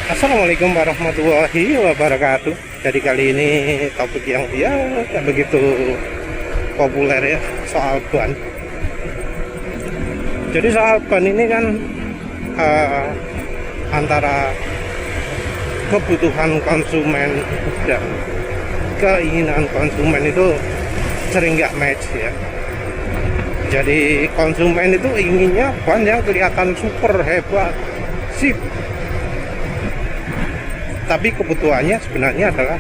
Assalamualaikum warahmatullahi wabarakatuh. Jadi kali ini topik yang dia tidak begitu populer ya, soal ban. Jadi soal ban ini kan antara kebutuhan konsumen dan keinginan konsumen itu sering nggak match ya. Jadi konsumen itu inginnya ban yang kelihatan super hebat, sip. Tapi kebutuhannya sebenarnya adalah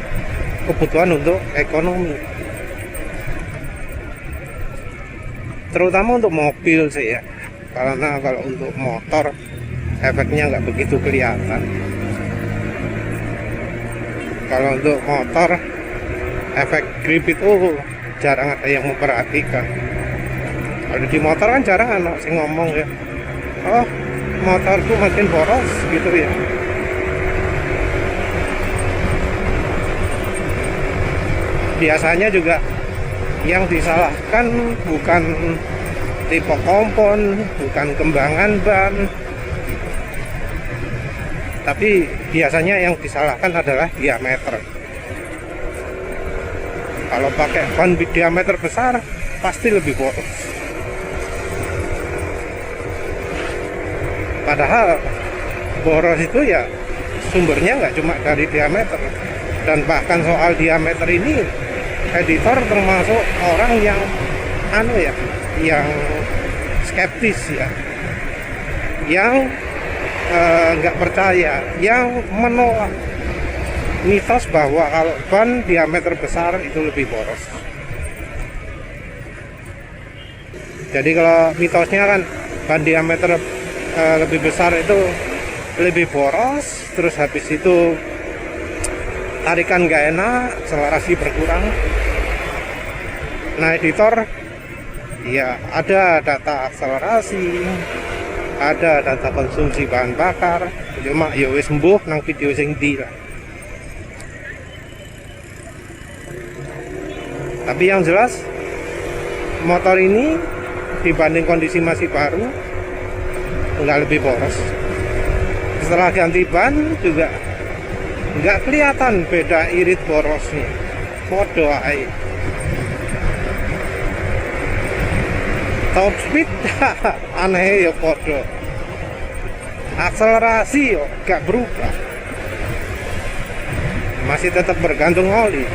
kebutuhan untuk ekonomi, terutama untuk mobil sih ya, karena kalau untuk motor efeknya nggak begitu kelihatan. Kalau untuk motor efek grip itu jarang ada yang memperhatikan. Kalau di motor kan jarang anak sih ngomong ya, oh motorku makin boros gitu ya. Biasanya juga yang disalahkan bukan tipe kompon, bukan kembangan ban, tapi biasanya yang disalahkan adalah diameter. Kalau pakai ban diameter besar pasti lebih boros. Padahal boros itu ya sumbernya nggak cuma dari diameter, dan bahkan soal diameter ini editor termasuk orang yang yang skeptis ya, yang nggak percaya, yang menolak mitos bahwa kalau ban diameter besar itu lebih boros. Jadi kalau mitosnya kan ban diameter lebih besar itu lebih boros, terus habis itu tarikan nggak enak, akselerasi berkurang. Nah editor ya ada data akselerasi, ada data konsumsi bahan bakar, cuma ya wis sembuh nang video sing ndi lah. Tapi yang jelas motor ini dibanding kondisi masih baru nggak lebih boros. Setelah ganti ban juga nggak kelihatan beda irit borosnya, podo ae. Top speed aneh ya podo, akselerasi yo gak berubah, masih tetap bergantung oli.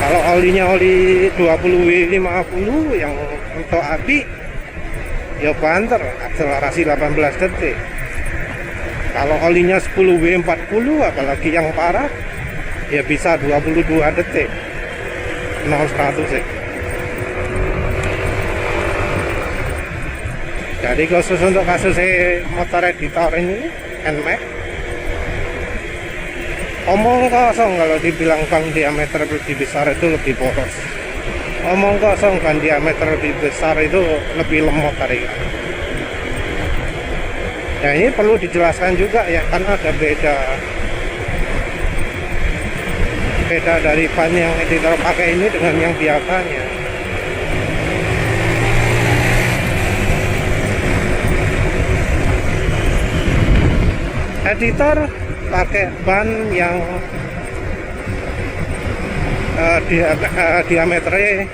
Kalau olinya oli 20W50 yang untuk api ya banter, akselerasi 18 detik. Kalau olinya 10W40 apalagi yang parah ya bisa 22 detik 0-100 ya. Jadi khusus untuk kasus motor editor ini NMAX, omong kosong kalau dibilang ban diameter lebih besar itu lebih boros. Omong kosong ban diameter lebih besar itu lebih lemot tarikan. Ya ini perlu dijelaskan juga ya, karena ada beda dari ban yang editor pakai ini dengan yang biasanya. Editor pakai ban yang diameternya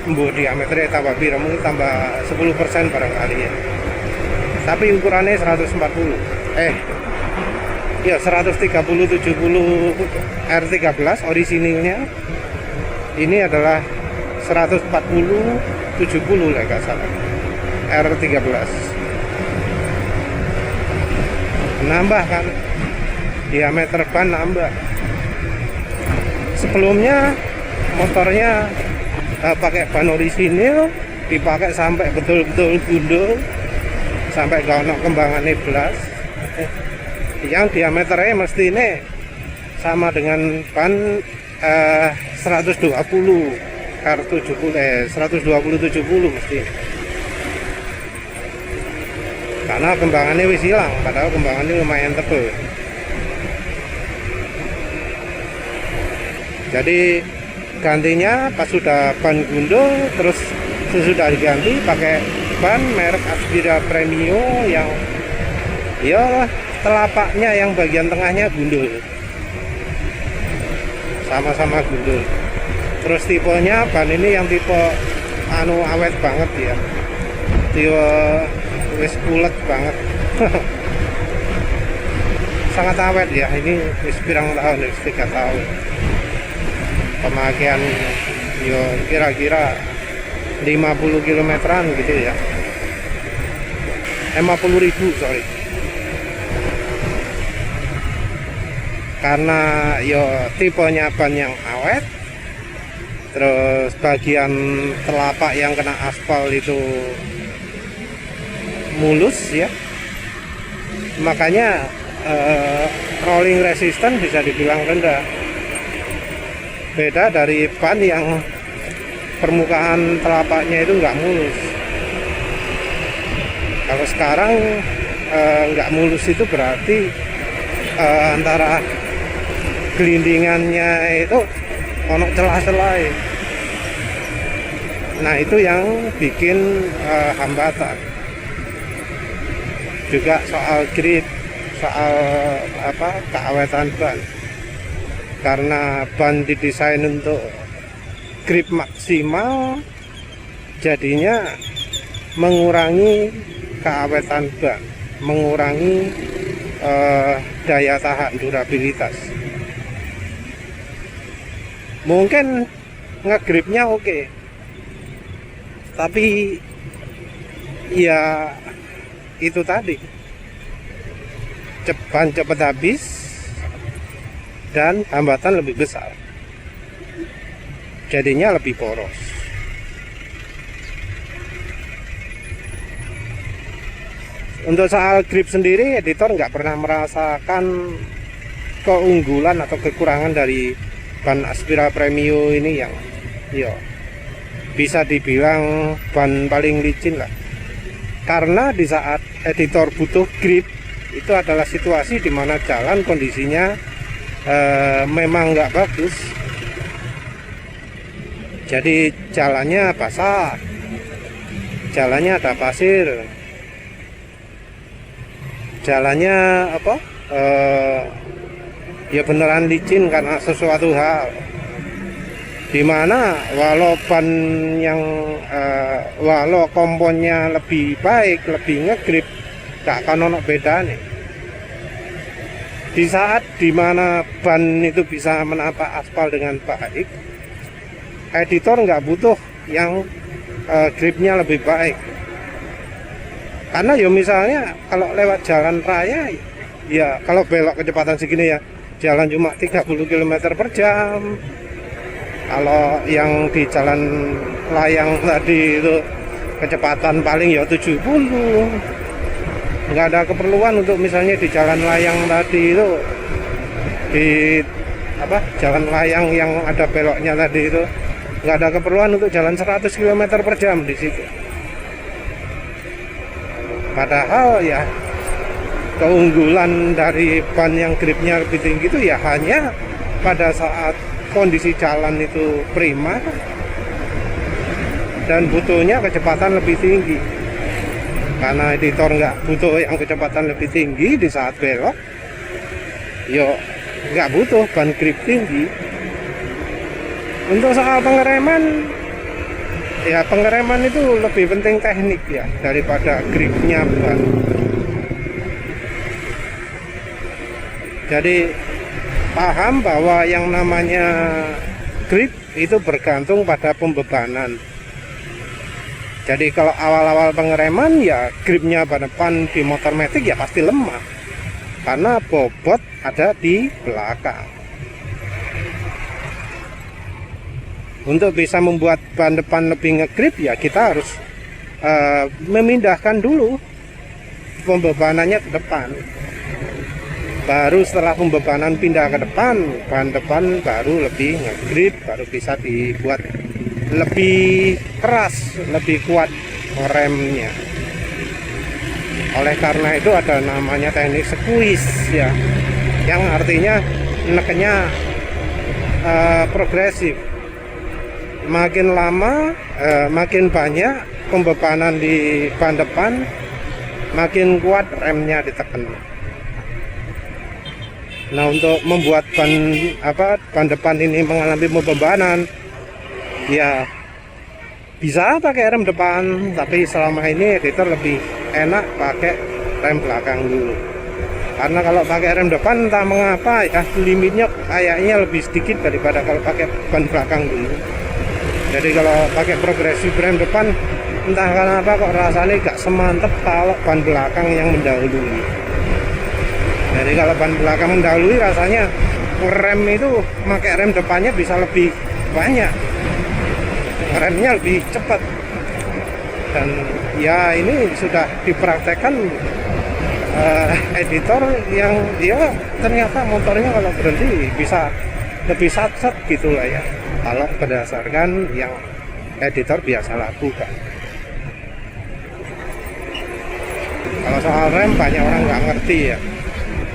diameternya tambah biru, mungkin tambah 10% barangkali ya. Tapi ukurannya 140 ya 130/70 R13 orisinilnya. Ini adalah 140/70 lah nggak salah, R13. Nambah kan diameter ban, nambah. Sebelumnya motornya pakai ban orisinil, dipakai sampai betul-betul gundul, sampai gak ono kembangannya belas. Yang diameternya mesti ini sama dengan ban 120 R70 120/70 mesti, karena kembangannya wis hilang, padahal kembangannya lumayan tebal. Jadi gantinya pas sudah ban gundul, terus sesudah diganti pakai ban merek Aspira Premio yang ya telapaknya yang bagian tengahnya gundul, sama-sama gundul. Terus tipenya ban ini yang tipe awet banget ya, tipe wis pulet banget. Sangat awet ya, ini wis pirang tahun, wis 3 tahun pemakaian, yo kira-kira 50 kilometeran gitu ya, 50.000 sorry. Karena yo tipenya ban yang awet, terus bagian telapak yang kena aspal itu mulus ya, makanya rolling resistance bisa dibilang rendah. Beda dari ban yang permukaan telapaknya itu nggak mulus. Kalau sekarang nggak mulus itu berarti antara gelindingannya itu ono celah-celah. Nah itu yang bikin hambatan. Juga soal grip, soal keawetan ban. Karena ban didesain untuk grip maksimal, jadinya mengurangi keawetan ban, mengurangi daya tahan, durabilitas. Mungkin ngegripnya oke, tapi ya itu tadi, ban cepat habis dan hambatan lebih besar, jadinya lebih poros. Untuk soal grip sendiri, editor nggak pernah merasakan keunggulan atau kekurangan dari ban Aspira Premio ini yang bisa dibilang ban paling licin lah. Karena di saat editor butuh grip, itu adalah situasi di mana jalan kondisinya memang nggak bagus. Jadi jalannya basah, jalannya ada pasir, jalannya ya beneran licin karena sesuatu hal, dimana walau ban yang walau komponnya lebih baik, lebih ngegrip, gak akan ono beda nih. Di saat dimana ban itu bisa menapak aspal dengan baik, editor nggak butuh yang gripnya lebih baik. Karena ya misalnya kalau lewat jalan raya, ya kalau belok kecepatan segini ya jalan cuma 30 km per jam. Kalau yang di jalan layang tadi itu kecepatan paling ya 70. Nggak ada keperluan untuk misalnya di jalan layang tadi itu, di jalan layang yang ada beloknya tadi itu, nggak ada keperluan untuk jalan 100 km per jam di situ. Padahal ya keunggulan dari ban yang gripnya lebih tinggi itu ya hanya pada saat kondisi jalan itu prima dan butuhnya kecepatan lebih tinggi. Karena editor nggak butuh yang kecepatan lebih tinggi di saat belok, yo nggak butuh ban grip tinggi. Untuk soal pengereman, ya pengereman itu lebih penting teknik ya daripada gripnya ban. Jadi paham bahwa yang namanya grip itu bergantung pada pembebanan. Jadi kalau awal-awal pengereman ya gripnya ban depan di motor matic ya pasti lemah, karena bobot ada di belakang. Untuk bisa membuat ban depan lebih ngegrip ya kita harus memindahkan dulu pembebanannya ke depan. Baru setelah pembebanan pindah ke depan, ban depan baru lebih ngegrip, baru bisa dibuat lebih keras, lebih kuat remnya. Oleh karena itu ada namanya teknik squeeze ya, yang artinya nekennya progresif. Makin lama, makin banyak pembebanan di ban depan, makin kuat remnya ditekan. Nah, untuk membuat ban depan ini mengalami pembebanan, ya bisa pakai rem depan, tapi selama ini editor lebih enak pakai rem belakang dulu. Karena kalau pakai rem depan entah mengapa ya limitnya kayaknya lebih sedikit daripada kalau pakai ban belakang dulu. Jadi kalau pakai progresif rem depan entah kenapa kok rasanya gak semantep kalau ban belakang yang mendahului. Jadi kalau ban belakang mendahului rasanya rem itu pakai rem depannya bisa lebih banyak, remnya lebih cepat. Dan ya ini sudah dipraktekkan editor yang dia ternyata motornya kalau berhenti bisa lebih sat-sat gitu lah ya, kalau berdasarkan yang editor biasa lakukan. Kalau soal rem banyak orang nggak ngerti ya,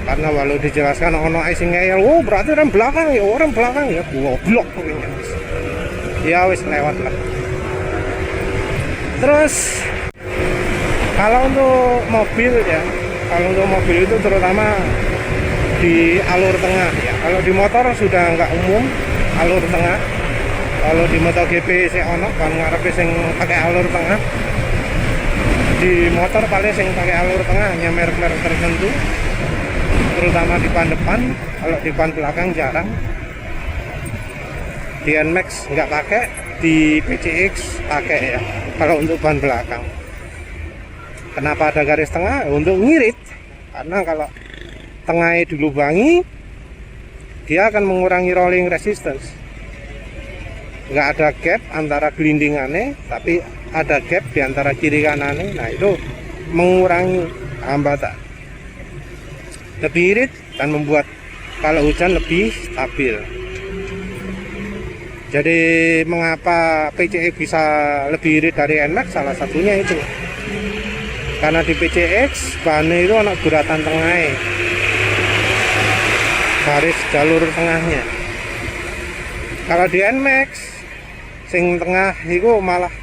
karena walau dijelaskan ono sing ngeyel, oh berarti rem belakang ya, rem belakang ya, goblok pokoknya. Ya wis lewat lah. Terus kalau untuk mobil ya, kalau untuk mobil itu terutama di alur tengah ya. Kalau di motor sudah nggak umum alur tengah. Kalau di MotoGP sing ono kan ngarepe sing pakai alur tengah. Di motor paling sing pakai alur tengah hanya merek-merek tertentu, terutama di ban depan. Kalau di ban belakang jarang. Di NMAX nggak pakai, di PCX pakai ya kalau untuk ban belakang. Kenapa ada garis tengah? Untuk ngirit, karena kalau tengahnya dilubangi dia akan mengurangi rolling resistance. Nggak ada gap antara gelindingannya, tapi ada gap di antara kiri kanannya. Nah itu mengurangi hambatan, lebih irit dan membuat kalau hujan lebih stabil. Jadi mengapa PCX bisa lebih irit dari NMAX? Salah satunya itu karena di PCX bannya itu anak guratan tengahnya, garis jalur tengahnya. Kalau di NMAX sing tengah itu malah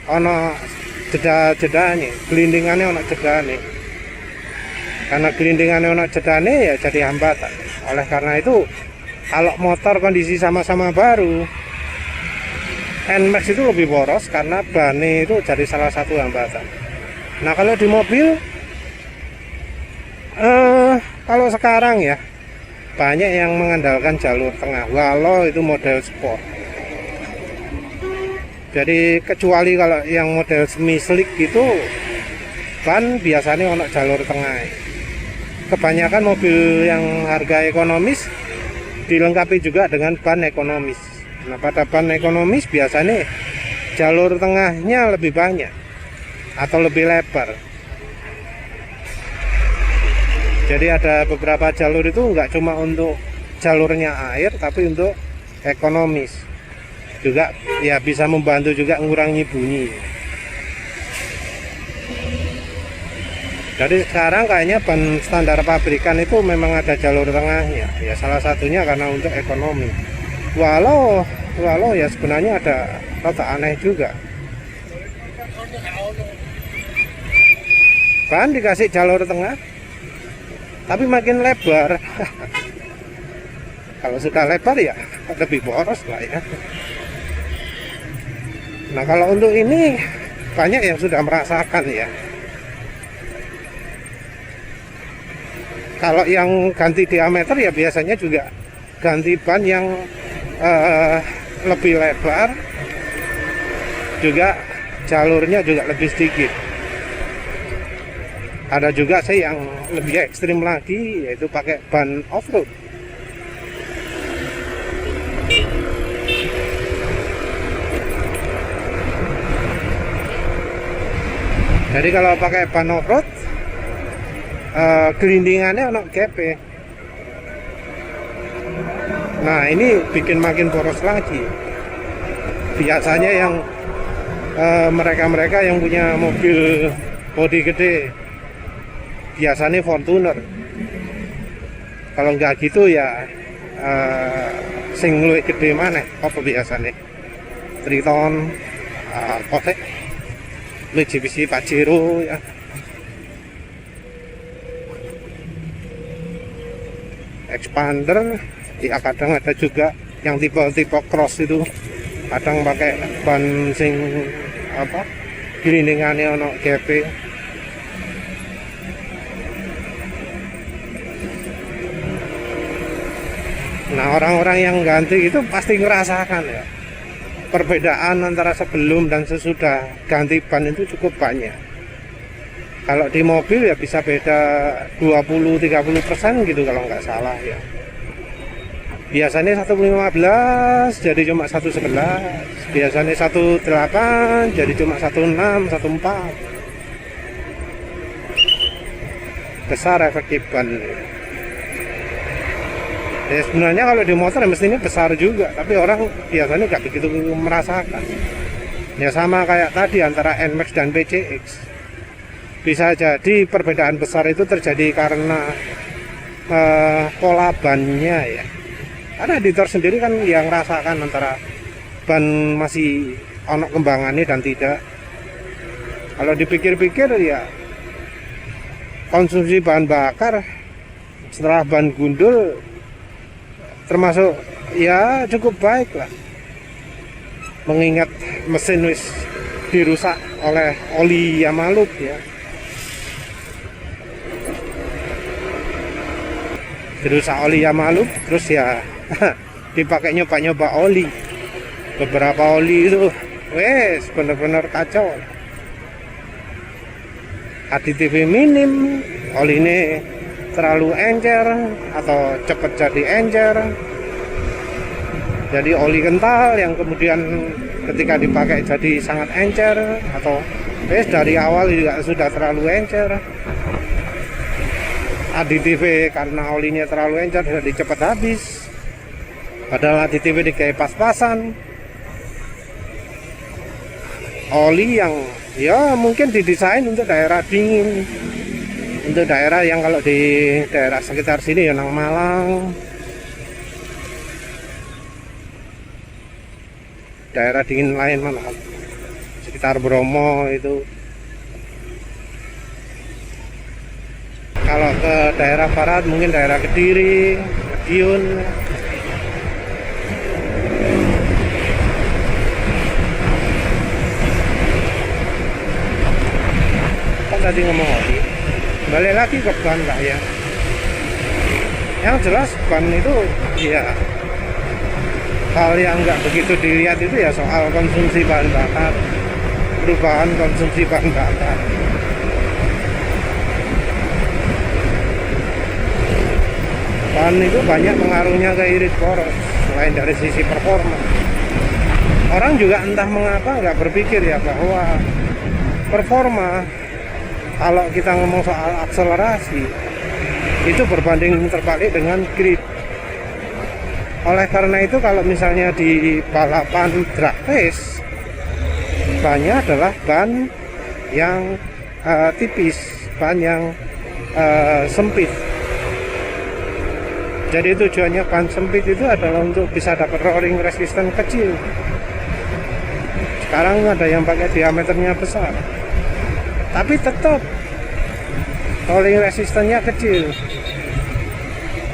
ono jeda-jedanya, gelindingannya ono jedane. Karena gelindingannya ono jedane ya jadi hambatan. Oleh karena itu kalau motor kondisi sama-sama baru, NMAX itu lebih boros karena bannya itu jadi salah satu hambatan. Nah kalau di mobil kalau sekarang ya banyak yang mengandalkan jalur tengah walau itu model sport. Jadi kecuali kalau yang model semi slick gitu ban biasanya ono jalur tengah. Kebanyakan mobil yang harga ekonomis dilengkapi juga dengan ban ekonomis. Nah pada ban ekonomis biasanya jalur tengahnya lebih banyak atau lebih lebar. Jadi ada beberapa jalur itu nggak cuma untuk jalurnya air, tapi untuk ekonomis juga ya, bisa membantu juga mengurangi bunyi. Jadi sekarang kayaknya ban standar pabrikan itu memang ada jalur tengahnya ya, salah satunya karena untuk ekonomi. Walau ya sebenarnya ada rada aneh juga, ban dikasih jalur tengah tapi makin lebar. Kalau sudah lebar ya lebih boros lah ya. Nah kalau untuk ini banyak yang sudah merasakan ya. Kalau yang ganti diameter ya biasanya juga ganti ban yang lebih lebar, juga jalurnya juga lebih sedikit. Ada juga sih yang lebih ekstrim lagi, yaitu pakai ban off-road. Jadi kalau pakai ban off-road, gelindingannya ono gap. Nah ini bikin makin boros lagi. Biasanya yang mereka-mereka yang punya mobil bodi gede, biasanya Fortuner. Kalau nggak gitu ya sing luwih gede maneh apa biasanya Triton, Kotek, Mitsubishi Pajero ya. expander. Ya kadang ada juga yang tipe-tipe cross itu, kadang pakai ban sing apa gelindingannya ono GP. Nah, orang-orang yang ganti itu pasti ngerasakan ya, perbedaan antara sebelum dan sesudah ganti ban itu cukup banyak. Kalau di mobil ya bisa beda 20-30% gitu kalau nggak salah ya. Biasanya 115 jadi cuma 111, biasanya 18 jadi cuma 16, 14. Besar efektif ban. Ya sebenarnya kalau di motor ya mestinya besar juga, tapi orang biasanya nggak begitu merasakan. Ya sama kayak tadi antara NMAX dan PCX. Bisa jadi perbedaan besar itu terjadi karena pola bannya ya. Karena editor sendiri kan yang rasakan antara ban masih ono kembangannya dan tidak. Kalau dipikir-pikir ya konsumsi bahan bakar setelah ban gundul termasuk ya cukup baik lah, mengingat mesin wis dirusak oleh oli Yamaluk ya, dirusak oli Yamaluk, terus ya dipakai nyoba-nyoba oli, beberapa oli itu wes bener-bener kacau, aditif minim, oli ini terlalu encer atau cepat jadi encer, jadi oli kental yang kemudian ketika dipakai jadi sangat encer, atau dari awal juga sudah terlalu encer. Aditif karena olinya terlalu encer jadi cepat habis, padahal aditif kayak pas-pasan. Oli yang ya mungkin didesain untuk daerah dingin, untuk daerah yang kalau di daerah sekitar sini ya nang Malang, daerah dingin lain mana sekitar Bromo itu. Kalau ke daerah barat mungkin daerah Kediri, Madiun. Kan tadi ngomong oli, balik lagi ke ban lah ya. Yang jelas ban itu ya hal yang nggak begitu dilihat itu ya soal konsumsi bahan bakar, perubahan konsumsi bahan bakar. Ban itu banyak pengaruhnya ke irit poros selain dari sisi performa. Orang juga entah mengapa nggak berpikir ya bahwa performa, kalau kita ngomong soal akselerasi, itu berbanding terbalik dengan grip. Oleh karena itu kalau misalnya di balapan drag race, bannya adalah ban yang tipis, ban yang sempit. Jadi tujuannya ban sempit itu adalah untuk bisa dapat rolling resistance kecil. Sekarang ada yang pakai diameternya besar, tapi tetap rolling resistance-nya kecil.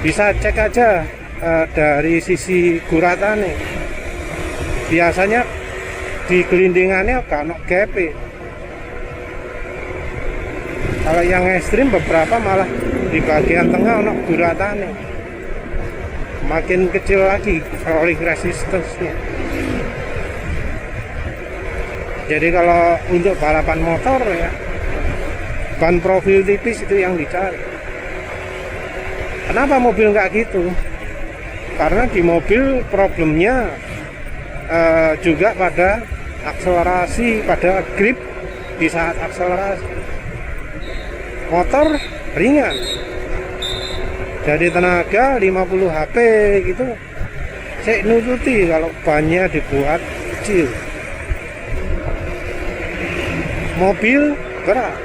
Bisa cek aja dari sisi guratane. Biasanya di gelindingannya gak ono gap. Kalau yang ekstrim beberapa malah di bagian tengah ono guratane. Makin kecil lagi rolling resistance-nya. Jadi kalau untuk balapan motor ya, ban profil tipis itu yang dicari. Kenapa mobil nggak gitu? Karena di mobil problemnya juga pada akselerasi, pada grip di saat akselerasi. Motor ringan, jadi tenaga 50 HP gitu, saya nututi kalau bannya dibuat kecil. Mobil berat,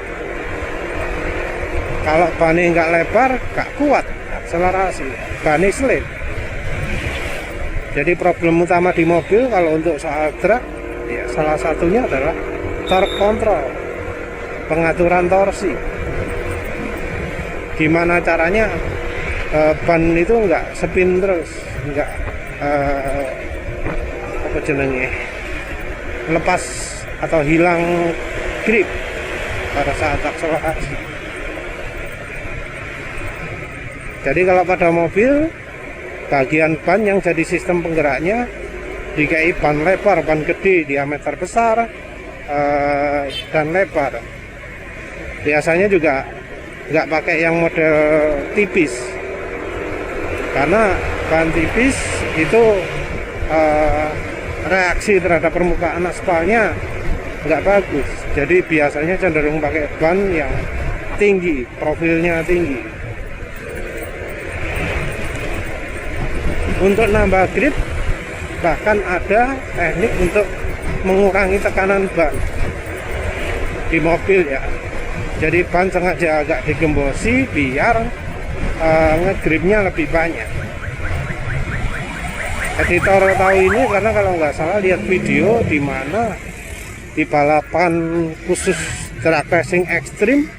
kalau bannya nggak lebar nggak kuat akselerasi, bannya slip. Jadi problem utama di mobil kalau untuk soal drag ya salah satunya adalah torque control, pengaturan torsi. Gimana caranya ban itu nggak spin terus, nggak apa jenenge, lepas atau hilang grip pada saat akselerasi. Jadi kalau pada mobil, bagian ban yang jadi sistem penggeraknya dikai ban lebar, ban gede, diameter besar dan lebar. Biasanya juga nggak pakai yang model tipis, karena ban tipis itu reaksi terhadap permukaan aspalnya nggak bagus. Jadi biasanya cenderung pakai ban yang tinggi, profilnya tinggi. Untuk nambah grip, bahkan ada teknik untuk mengurangi tekanan ban di mobil ya. Jadi ban sengaja agak digembosi biar ngegripnya lebih banyak. Editor tahu ini karena kalau nggak salah lihat video di mana di balapan khusus drag racing ekstrim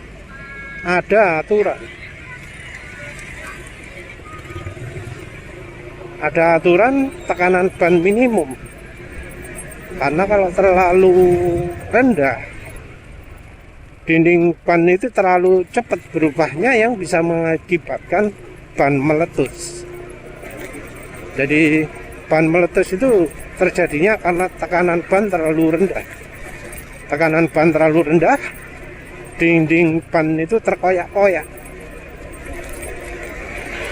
ada aturan tekanan ban minimum, karena kalau terlalu rendah dinding ban itu terlalu cepat berubahnya yang bisa mengakibatkan ban meletus. Jadi ban meletus itu terjadinya karena tekanan ban terlalu rendah. Tekanan ban terlalu rendah, dinding ban itu terkoyak-koyak,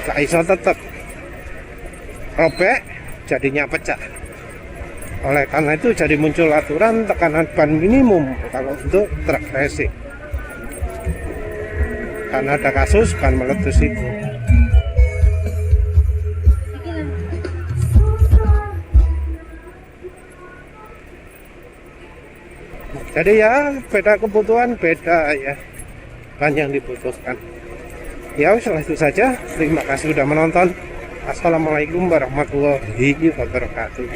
gak iso tetap, robek, jadinya pecah. Oleh karena itu jadi muncul aturan tekanan ban minimum kalau untuk truk racing, karena ada kasus ban meletus itu. Jadi ya beda kebutuhan, beda ya ban yang dibutuhkan. Ya setelah itu saja, terima kasih sudah menonton. Assalamualaikum warahmatullahi wabarakatuh.